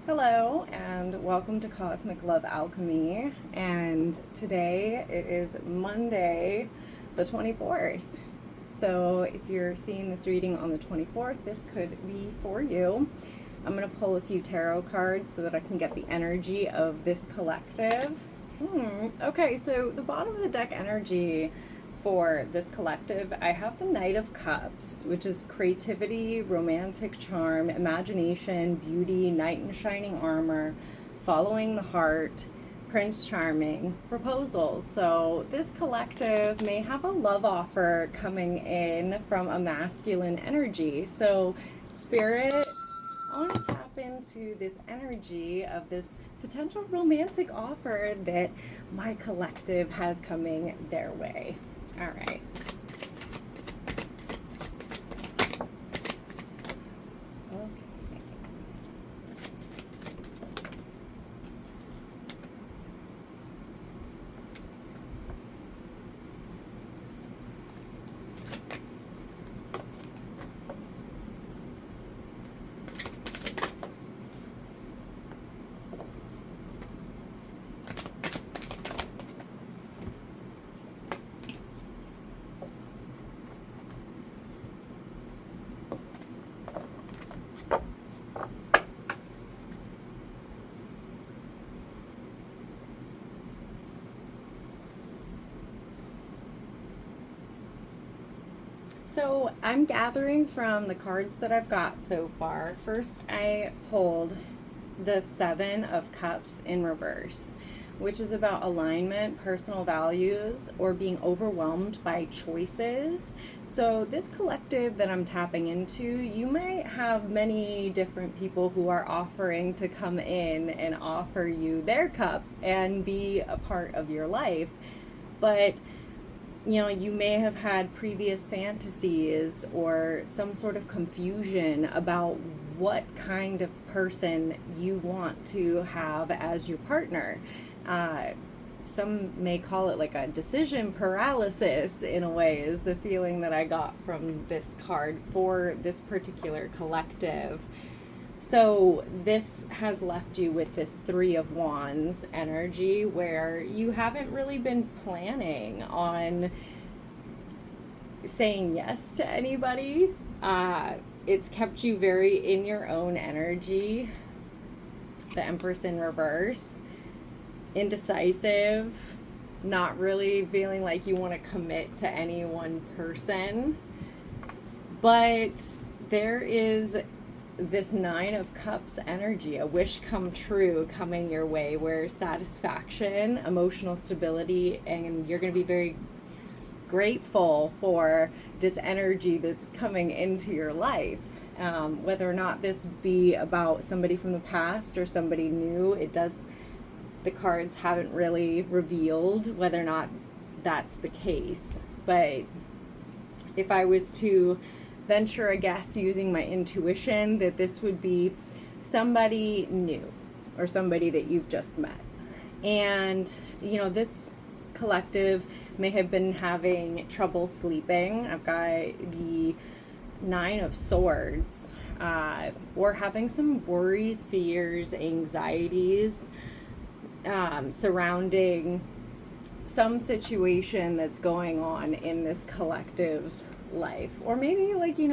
Hello, and welcome to Cosmic Love Alchemy. And today it is Monday, the 24th. So if you're seeing this reading on the 24th, this could be for you. I'm going to pull a few tarot cards so that I can get the energy of this collective. Okay, so the bottom of the deck energy for this collective, I have the Knight of Cups, which is creativity, romantic charm, imagination, beauty, knight in shining armor, following the heart, Prince Charming, proposals. So this collective may have a love offer coming in from a masculine energy. So Spirit, I want to tap into this energy of this potential romantic offer that my collective has coming their way. All right. Okay. So I'm gathering from the cards that I've got so far. First, I pulled the Seven of Cups in reverse, which is about alignment, personal values, or being overwhelmed by choices. So this collective that I'm tapping into, you might have many different people who are offering to come in and offer you their cup and be a part of your life. But you may have had previous fantasies or some sort of confusion about what kind of person you want to have as your partner. Some may call it like a decision paralysis, in a way, is the feeling that I got from this card for this particular collective. So this has left you with this Three of Wands energy where you haven't really been planning on saying yes to anybody. It's kept you very in your own energy. The Empress in reverse. Indecisive. Not really feeling like you want to commit to any one person. But there is this Nine of Cups energy, a wish come true coming your way, where satisfaction, emotional stability, and you're going to be very grateful for this energy that's coming into your life. Whether or not this be about somebody from the past or somebody new, the cards haven't really revealed whether or not that's the case. But if I was to venture a guess using my intuition, that this would be somebody new or somebody that you've just met. And, this collective may have been having trouble sleeping. I've got the Nine of Swords, or having some worries, fears, anxieties surrounding some situation that's going on in this collective's life, or maybe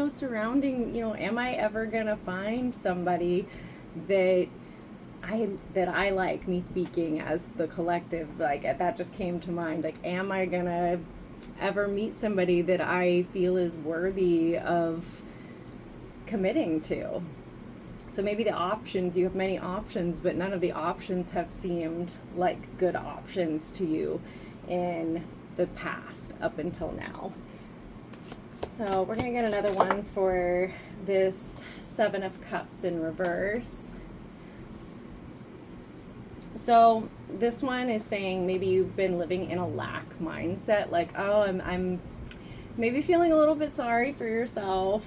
surrounding, am I ever gonna find somebody that I like, me speaking as the collective, like that just came to mind, like, am I gonna ever meet somebody that I feel is worthy of committing to? So maybe you have many options, but none of the options have seemed like good options to you in the past up until now. So we're gonna get another one for this Seven of Cups in reverse. So this one is saying maybe you've been living in a lack mindset, like, oh, I'm maybe feeling a little bit sorry for yourself,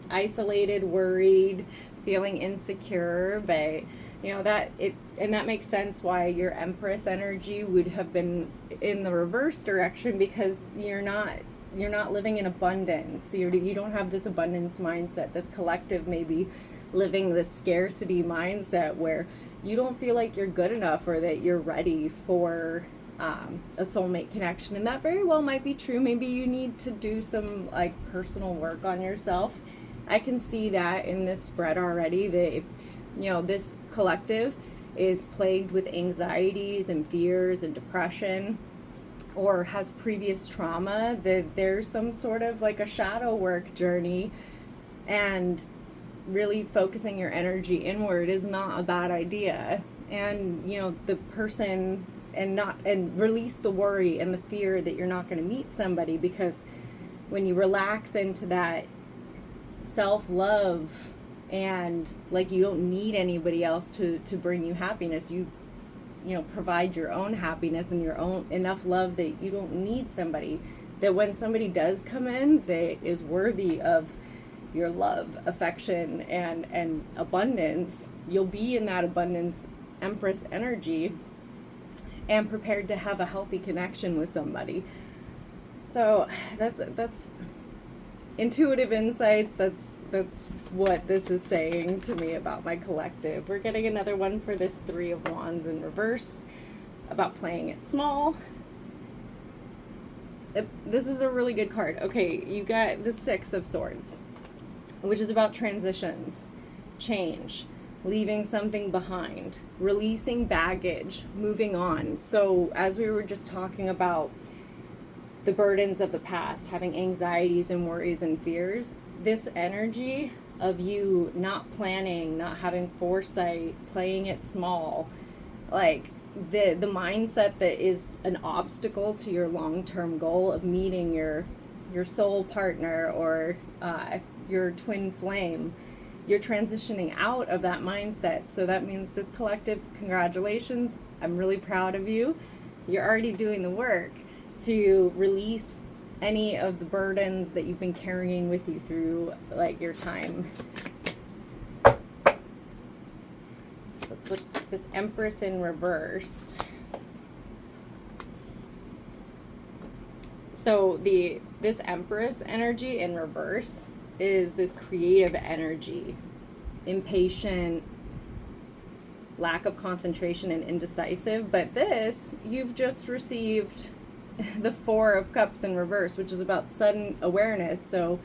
isolated, worried, feeling insecure, but that makes sense why your Empress energy would have been in the reverse direction, because you're not living in abundance. You don't have this abundance mindset. This collective may be living this scarcity mindset where you don't feel like you're good enough or that you're ready for a soulmate connection. And that very well might be true. Maybe you need to do some like personal work on yourself. I can see that in this spread already, that if, you know, this collective is plagued with anxieties and fears and depression, or has previous trauma, that there's some sort of like a shadow work journey, and really focusing your energy inward is not a bad idea. And, you know, the person, and release the worry and the fear that you're not going to meet somebody, because when you relax into that self-love and like you don't need anybody else to bring you happiness, you know, provide your own happiness and your own enough love that you don't need somebody, that when somebody does come in that is worthy of your love, affection, and abundance, you'll be in that abundance Empress energy and prepared to have a healthy connection with somebody. So that's intuitive insights. That's what this is saying to me about my collective. We're getting another one for this Three of Wands in reverse, about playing it small. This is a really good card. Okay, you got the Six of Swords, which is about transitions, change, leaving something behind, releasing baggage, moving on. So as we were just talking about the burdens of the past, having anxieties and worries and fears, this energy of you not planning, not having foresight, playing it small, like the mindset that is an obstacle to your long-term goal of meeting your soul partner or your twin flame, you're transitioning out of that mindset. So that means this collective, congratulations, I'm really proud of you. You're already doing the work to release any of the burdens that you've been carrying with you through like your time. So let's look at this Empress in reverse. So this Empress energy in reverse is this creative energy, impatient, lack of concentration, and indecisive. But this, you've just received the Four of Cups in reverse, which is about sudden awareness. So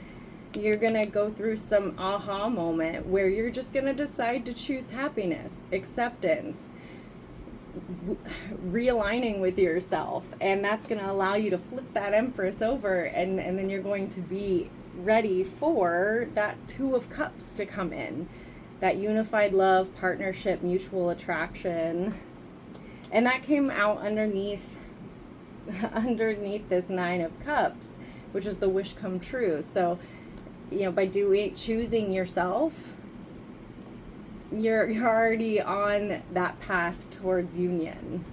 you're gonna go through some aha moment where you're just gonna decide to choose happiness, acceptance, realigning with yourself, and that's gonna allow you to flip that Empress over, and then you're going to be ready for that Two of Cups to come in, that unified love, partnership, mutual attraction. And that came out underneath this Nine of Cups, which is the wish come true. So, you know, by choosing yourself, you're already on that path towards union.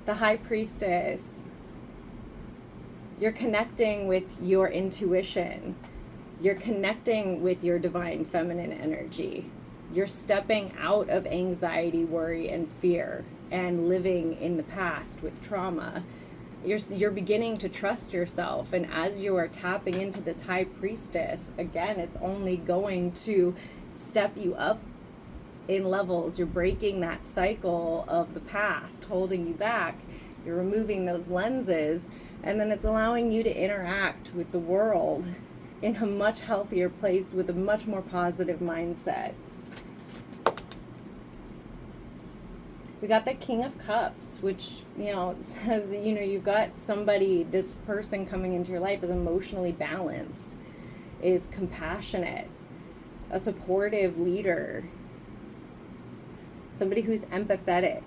The High Priestess, you're connecting with your intuition. You're connecting with your divine feminine energy. You're stepping out of anxiety, worry, and fear, and living in the past with trauma. You're beginning to trust yourself, and as you are tapping into this High Priestess, again, it's only going to step you up in levels. You're breaking that cycle of the past holding you back. You're removing those lenses, and then it's allowing you to interact with the world in a much healthier place with a much more positive mindset. We got the King of Cups, which, you know, says, you know, you've got somebody, this person coming into your life is emotionally balanced, is compassionate, a supportive leader, somebody who's empathetic.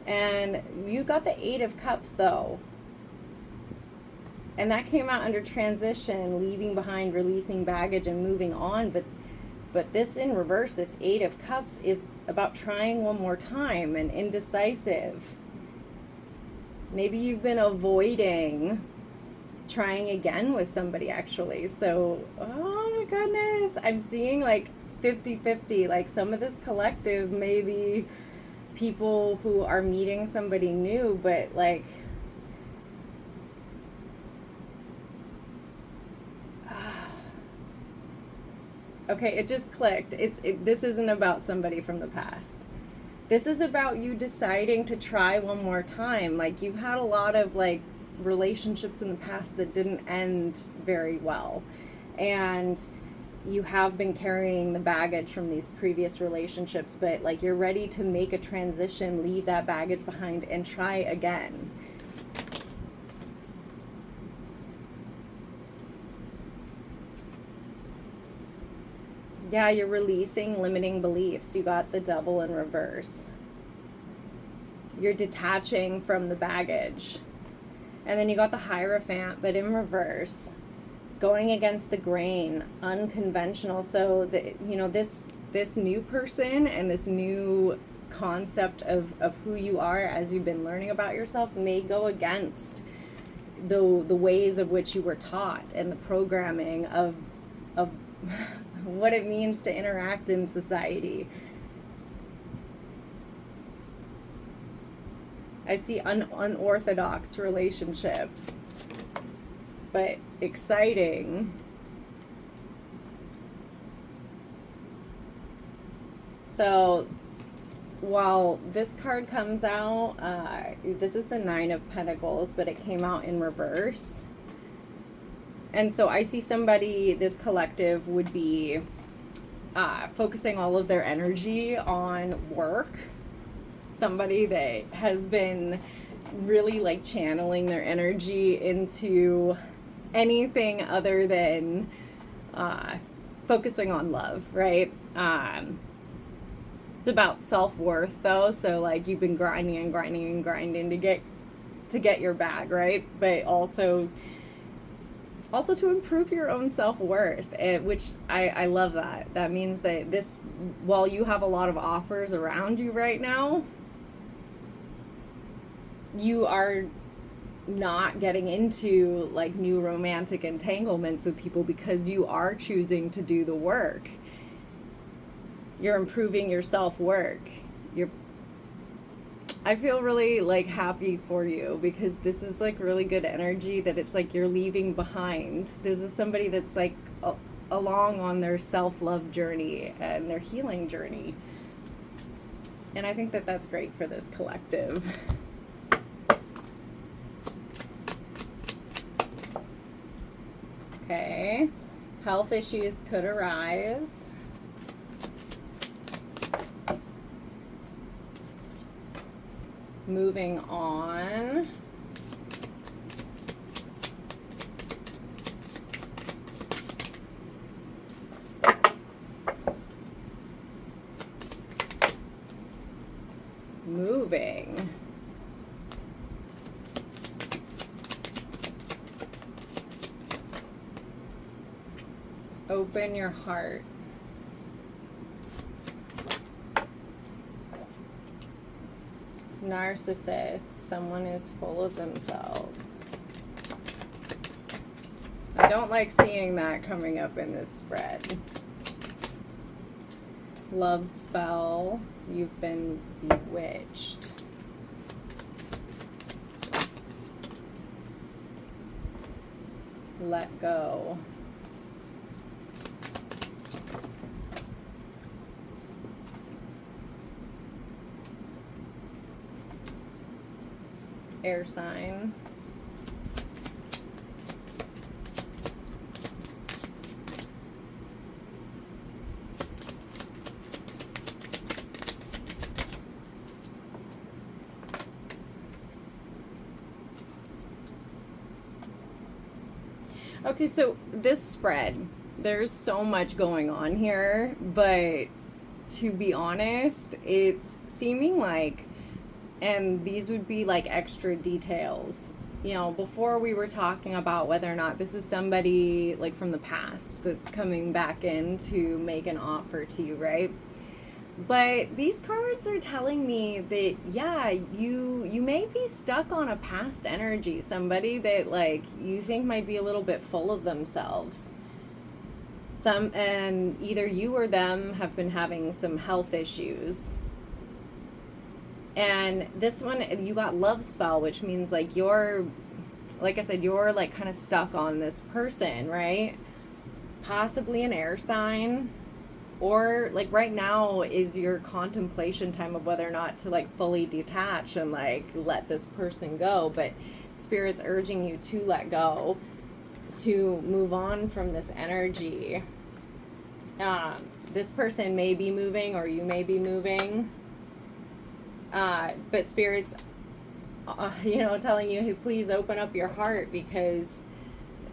And you got the Eight of Cups, though. And that came out under transition, leaving behind, releasing baggage, and moving on. But this in reverse, this Eight of Cups, is about trying one more time and indecisive. Maybe you've been avoiding trying again with somebody, actually. So, oh my goodness, I'm seeing like 50-50. Like some of this collective maybe people who are meeting somebody new, but like, okay, it just clicked. This isn't about somebody from the past. This is about you deciding to try one more time. Like, you've had a lot of like relationships in the past that didn't end very well, and you have been carrying the baggage from these previous relationships, but like, you're ready to make a transition, leave that baggage behind, and try again. Yeah, you're releasing limiting beliefs. You got the Devil in reverse. You're detaching from the baggage. And then you got the Hierophant, but in reverse. Going against the grain, unconventional. So, this new person and this new concept of who you are as you've been learning about yourself may go against the ways of which you were taught, and the programming of what it means to interact in society. I see unorthodox relationship, but exciting. So while this card comes out, this is the Nine of Pentacles, but it came out in reverse. And so I see somebody, this collective would be focusing all of their energy on work. Somebody that has been really like channeling their energy into anything other than focusing on love, right? It's about self-worth though. So like, you've been grinding and grinding and grinding to get your bag, right? But also to improve your own self-worth, which I love that. That means that while you have a lot of offers around you right now, you are not getting into like new romantic entanglements with people because you are choosing to do the work. You're improving your self-work. I feel really like happy for you, because this is like really good energy that it's like you're leaving behind. This is somebody that's like along on their self-love journey and their healing journey. And I think that that's great for this collective. Okay. Health issues could arise. Moving on. Moving. Open your heart. Narcissist, someone is full of themselves. I don't like seeing that coming up in this spread. Love spell, you've been bewitched. Let go. Air sign. Okay, so this spread, there's so much going on here, but to be honest, it's seeming like, and these would be like extra details. You know, before we were talking about whether or not this is somebody like from the past that's coming back in to make an offer to you, right? But these cards are telling me that, yeah, you may be stuck on a past energy, somebody that like you think might be a little bit full of themselves. And either you or them have been having some health issues. And this one, you got love spell, which means like you're, like I said, you're like kind of stuck on this person, right? Possibly an air sign, or like right now is your contemplation time of whether or not to like fully detach and like let this person go. But spirit's urging you to let go, to move on from this energy. This person may be moving, or you may be moving, but spirit's telling you, hey, please open up your heart, because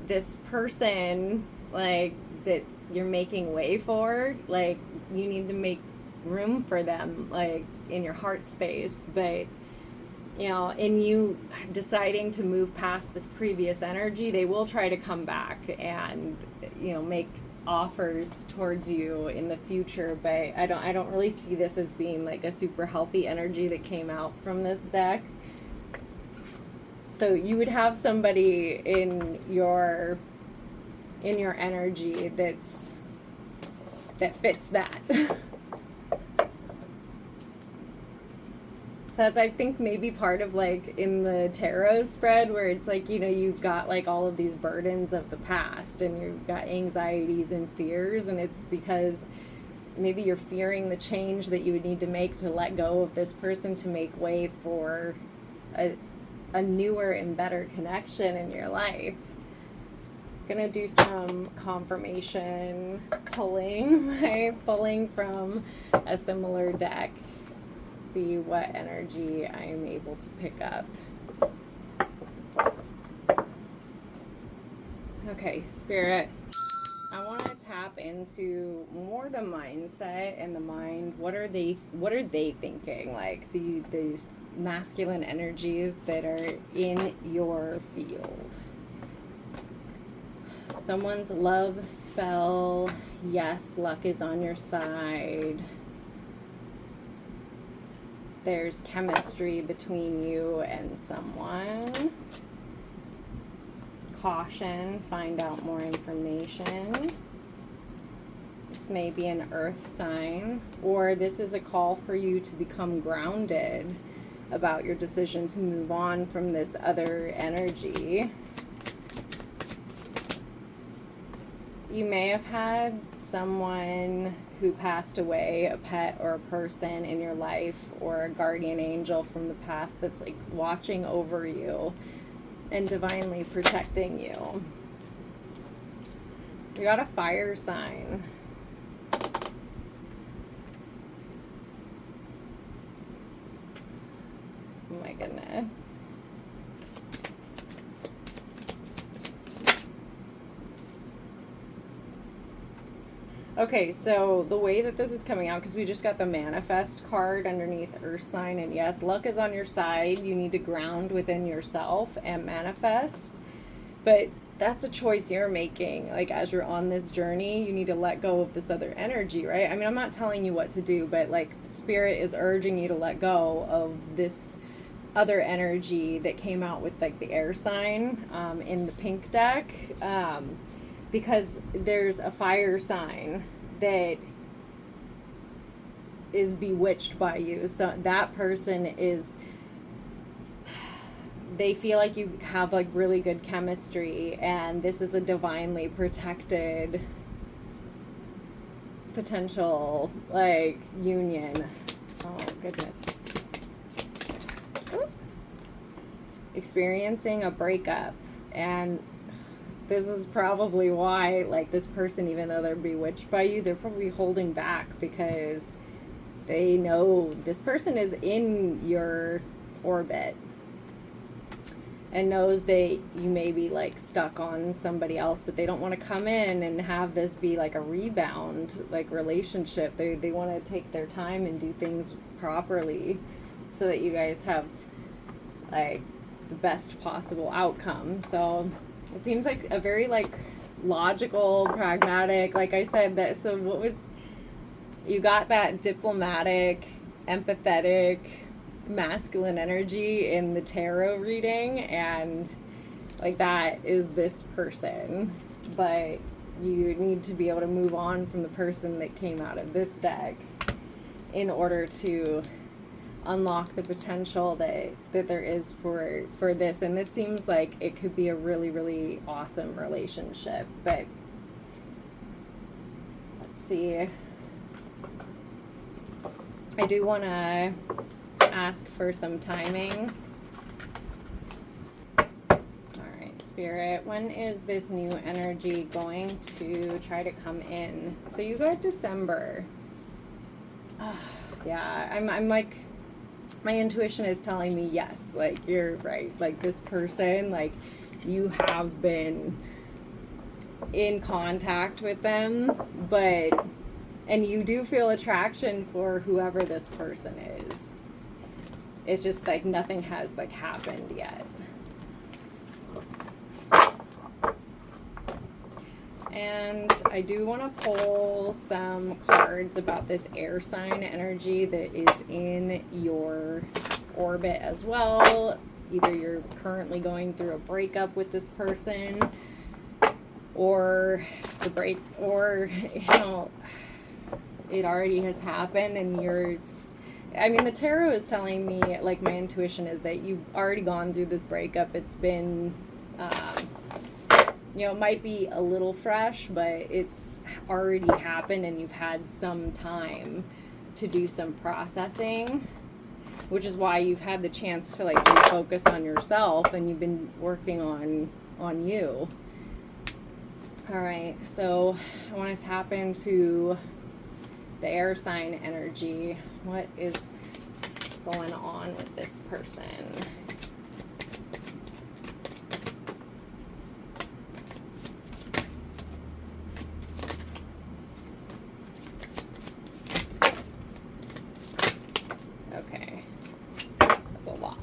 this person like that you're making way for, like you need to make room for them, like in your heart space. But in you deciding to move past this previous energy, they will try to come back and make offers towards you in the future. But I don't really see this as being like a super healthy energy that came out from this deck. So you would have somebody in your energy that fits that. So that's, I think, maybe part of like in the tarot spread, where it's like, you've got like all of these burdens of the past, and you've got anxieties and fears, and it's because maybe you're fearing the change that you would need to make to let go of this person to make way for a newer and better connection in your life. Gonna do some confirmation pulling from a similar deck. See what energy I am able to pick up. Okay, Spirit, I want to tap into more the mindset and the mind. What are they thinking? Like these masculine energies that are in your field. Someone's love spell. Yes, luck is on your side. There's chemistry between you and someone. Caution, find out more information. This may be an earth sign, or this is a call for you to become grounded about your decision to move on from this other energy. You may have had someone who passed away, a pet or a person in your life, or a guardian angel from the past that's like watching over you and divinely protecting you. You got a fire sign. Oh my goodness. Okay, so the way that this is coming out, because we just got the manifest card underneath earth sign, and yes, luck is on your side. You need to ground within yourself and manifest. But that's a choice you're making. Like, as you're on this journey, you need to let go of this other energy, right? I mean, I'm not telling you what to do, but like Spirit is urging you to let go of this other energy that came out with like the air sign in the pink deck. Because there's a fire sign that is bewitched by you. So that person they feel like you have like really good chemistry, and this is a divinely protected potential like union. Oh goodness. Ooh. Experiencing a breakup, and this is probably why, like, this person, even though they're bewitched by you, they're probably holding back because they know this person is in your orbit and knows that you may be, like, stuck on somebody else, but they don't want to come in and have this be, like, a rebound, like, relationship. They want to take their time and do things properly so that you guys have, like, the best possible outcome. So it seems like a very like logical, pragmatic, like I said, that. So you got that diplomatic, empathetic, masculine energy in the tarot reading, and like that is this person. But you need to be able to move on from the person that came out of this deck in order to unlock the potential that there is for this. And this seems like it could be a really, really awesome relationship. But let's see. I do want to ask for some timing. Spirit, when is this new energy going to try to come in? So you got December. Yeah, I'm like, my intuition is telling me yes, like you're right. Like this person, like you have been in contact with them, and you do feel attraction for whoever this person is. It's just like nothing has like happened yet. And I do want to pull some cards about this air sign energy that is in your orbit as well. Either you're currently going through a breakup with this person, or it already has happened and the tarot is telling me, like my intuition is that you've already gone through this breakup. It's been it might be a little fresh, but it's already happened and you've had some time to do some processing, which is why you've had the chance to like refocus on yourself and you've been working on you. All right, so I want to tap into the air sign energy. What is going on with this person? Okay, that's a lot.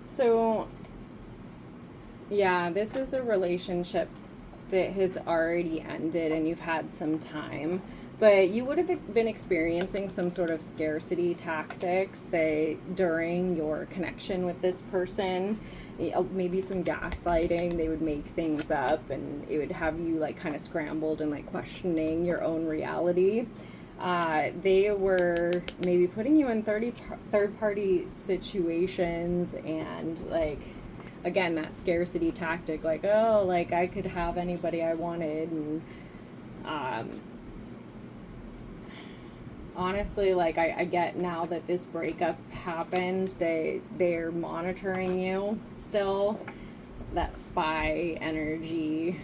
So, yeah, this is a relationship that has already ended and you've had some time, but you would have been experiencing some sort of scarcity tactics during your connection with this person. Maybe some gaslighting. They would make things up and it would have you like kind of scrambled and like questioning your own reality. They were maybe putting you in third-party situations and like, again, that scarcity tactic, like, oh, like I could have anybody I wanted. And honestly, like I get now that this breakup happened, they're monitoring you still, that spy energy.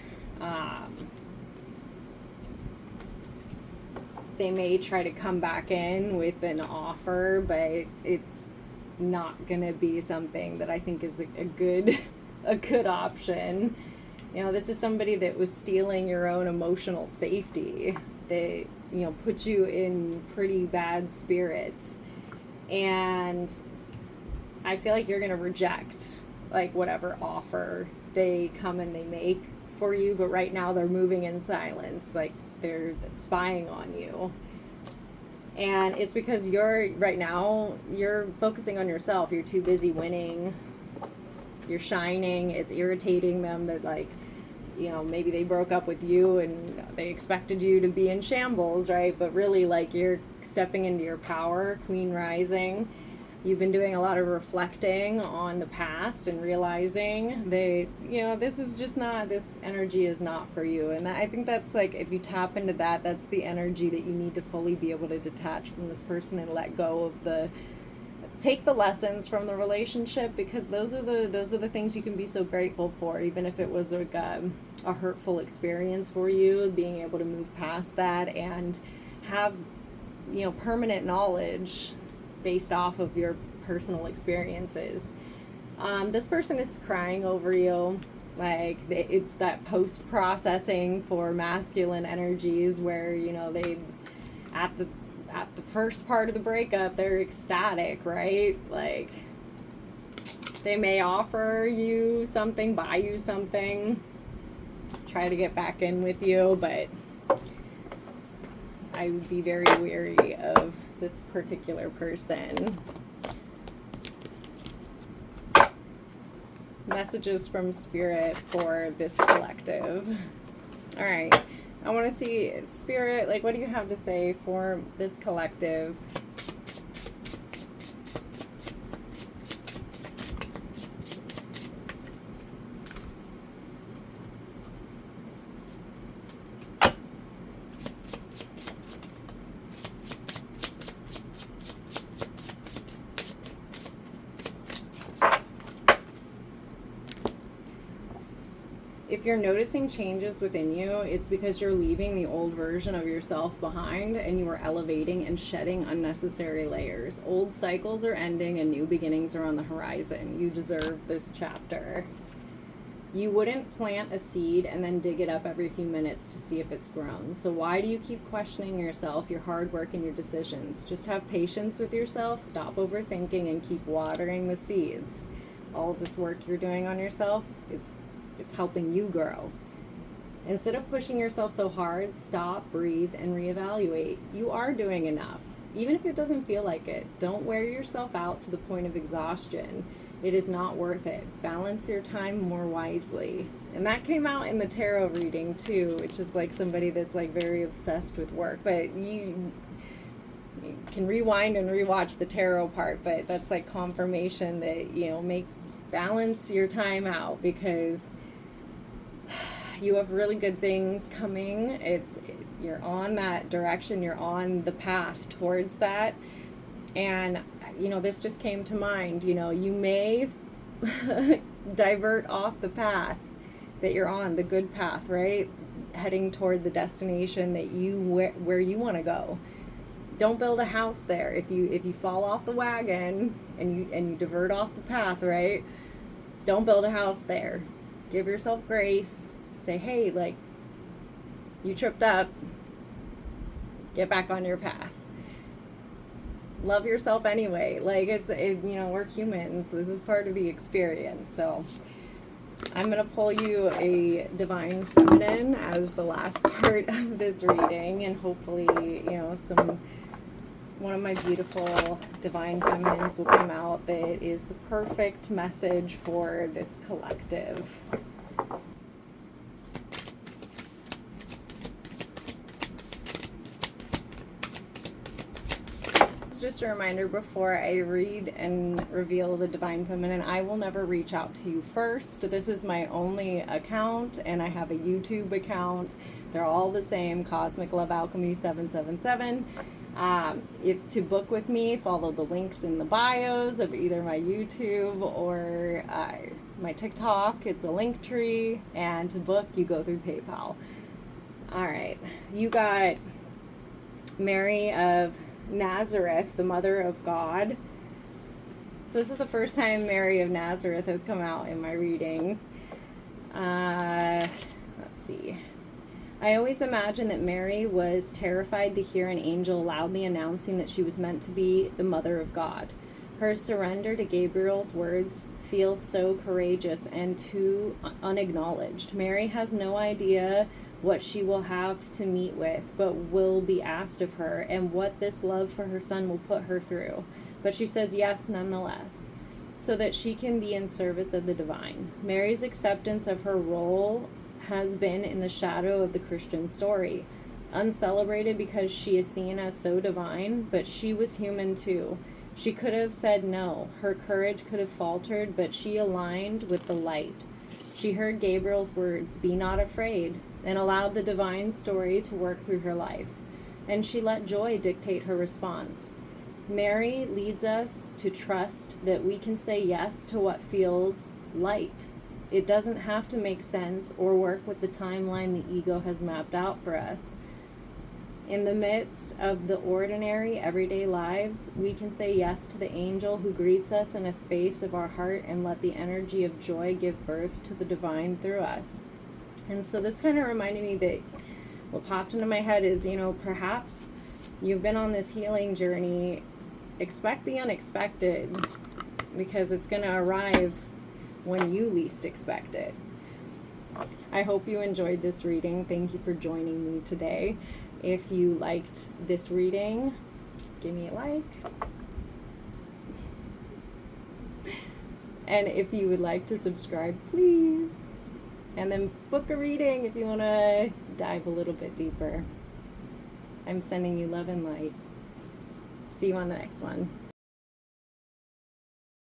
They may try to come back in with an offer, but it's not gonna be something that I think is a good option. This is somebody that was stealing your own emotional safety. They put you in pretty bad spirits, and I feel like you're gonna reject like whatever offer they come and they make for you, but right now they're moving in silence, like they're spying on you. And it's because right now you're focusing on yourself. You're too busy winning. You're shining. It's irritating them that like, maybe they broke up with you and they expected you to be in shambles, right? But really, like, you're stepping into your power, Queen Rising. You've been doing a lot of reflecting on the past and realizing that, this energy is not for you. And I think that's like, if you tap into that, that's the energy that you need to fully be able to detach from this person and let go of take the lessons from the relationship, because those are the things you can be so grateful for, even if it was like a hurtful experience for you. Being able to move past that and have permanent knowledge based off of your personal experiences. This person is crying over you. Like, it's that post-processing for masculine energies where they at the first part of the breakup, they're ecstatic, right? Like, they may offer you something, buy you something, try to get back in with you, but I would be very wary of this particular person. Messages from Spirit for this collective. All right. I want to see, Spirit, like, what do you have to say for this collective? If you're noticing changes within you, it's because you're leaving the old version of yourself behind and you are elevating and shedding unnecessary layers. Old cycles are ending and new beginnings are on the horizon. You deserve this chapter. You wouldn't plant a seed and then dig it up every few minutes to see if it's grown. So why do you keep questioning yourself, your hard work, and your decisions? Just have patience with yourself, stop overthinking, and keep watering the seeds. All of this work you're doing on yourself, it's helping you grow. Instead of pushing yourself so hard, stop, breathe, and reevaluate. You are doing enough, even if it doesn't feel like it. Don't wear yourself out to the point of exhaustion. It is not worth it. Balance your time more wisely. And that came out in the tarot reading too, which is like somebody that's like very obsessed with work. But you can rewind and rewatch the tarot part, but that's like confirmation that, you know, balance your time out, because you have really good things coming. You're on that direction, you're on the path towards that. And you know, this just came to mind, you know, you may divert off the path that you're on, the good path, right? Heading toward the destination that where you want to go. Don't build a house there. If you fall off the wagon and you divert off the path, right? Don't build a house there. Give yourself grace. Say, hey, like, you tripped up. Get back on your path. Love yourself anyway. Like, you know, we're humans. This is part of the experience. So I'm going to pull you a Divine Feminine as the last part of this reading, and hopefully, you know, one of my beautiful Divine Feminines will come out that is the perfect message for this collective. Just a reminder before I read and reveal the Divine Feminine, I will never reach out to you first. This is my only account, and I have a YouTube account. They're all the same, Cosmic Love Alchemy 777. If to book with me, follow the links in the bios of either my YouTube or my TikTok. It's a link tree, and to book, you go through PayPal. All right, you got Mary of Nazareth, the Mother of God. So this is the first time Mary of Nazareth has come out in my readings. Let's see. I always imagined that Mary was terrified to hear an angel loudly announcing that she was meant to be the Mother of God. Her surrender to Gabriel's words feels so courageous and too unacknowledged. Mary has no idea what she will have to meet with, but will be asked of her, and what this love for her son will put her through. But she says yes nonetheless, so that she can be in service of the divine. Mary's acceptance of her role has been in the shadow of the Christian story, uncelebrated because she is seen as so divine, but she was human too. She could have said no. Her courage could have faltered, but she aligned with the light. She heard Gabriel's words, "Be not afraid," and allowed the divine story to work through her life. And she let joy dictate her response. Mary leads us to trust that we can say yes to what feels light. It doesn't have to make sense or work with the timeline the ego has mapped out for us. In the midst of the ordinary, everyday lives, we can say yes to the angel who greets us in a space of our heart and let the energy of joy give birth to the divine through us. And so this kind of reminded me that what popped into my head is, you know, perhaps you've been on this healing journey. Expect the unexpected, because it's going to arrive when you least expect it. I hope you enjoyed this reading. Thank you for joining me today. If you liked this reading, give me a like. And if you would like to subscribe, please. And then book a reading if you want to dive a little bit deeper. I'm sending you love and light. See you on the next one.